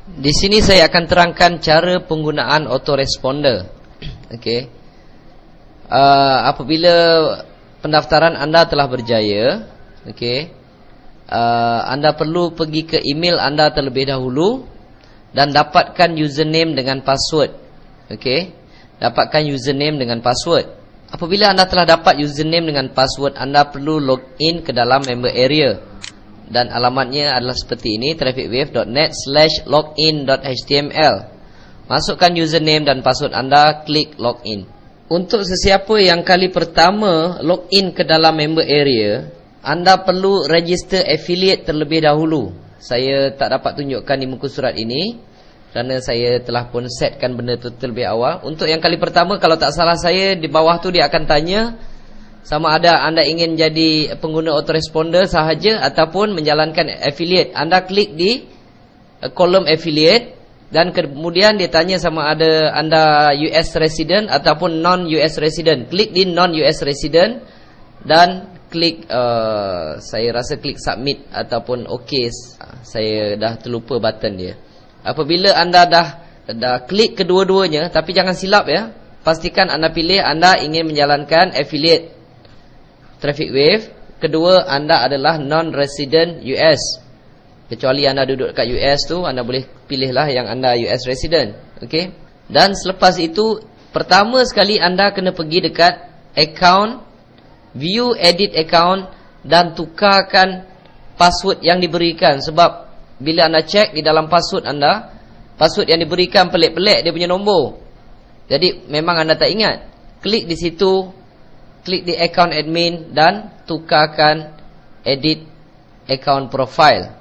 Di sini saya akan terangkan cara penggunaan autoresponder. Okey. Apabila pendaftaran anda telah berjaya, okey, anda perlu pergi ke email anda terlebih dahulu dan dapatkan username dengan password. Okey. Dapatkan username dengan password. Apabila anda telah dapat username dengan password, anda perlu login ke dalam member area. Dan alamatnya adalah seperti ini, trafficwave.net/login.html. Masukkan username dan password anda, klik login. Untuk sesiapa yang kali pertama login ke dalam member area, anda perlu register affiliate terlebih dahulu. Saya tak dapat tunjukkan di muka surat ini kerana saya telah pun setkan benda tu terlebih awal. Untuk yang kali pertama, kalau tak salah saya, di bawah tu dia akan tanya sama ada anda ingin jadi pengguna autoresponder sahaja ataupun menjalankan affiliate. Anda klik di kolom affiliate dan kemudian dia tanya sama ada anda US resident ataupun non-US resident. Klik di non-US resident dan klik saya rasa klik submit ataupun OK. Saya dah terlupa button dia. Apabila anda dah klik kedua-duanya, tapi jangan silap ya. Pastikan anda pilih anda ingin menjalankan affiliate Traffic Wave. Kedua, anda adalah non-resident US. Kecuali anda duduk kat US tu, anda boleh pilihlah yang anda US resident. Okey. Dan selepas itu, pertama sekali anda kena pergi dekat account, view edit account dan tukarkan password yang diberikan. Sebab bila anda cek di dalam password anda, password yang diberikan pelik-pelik dia punya nombor. Jadi memang anda tak ingat. Klik di situ, klik di account admin dan tukarkan edit account profile.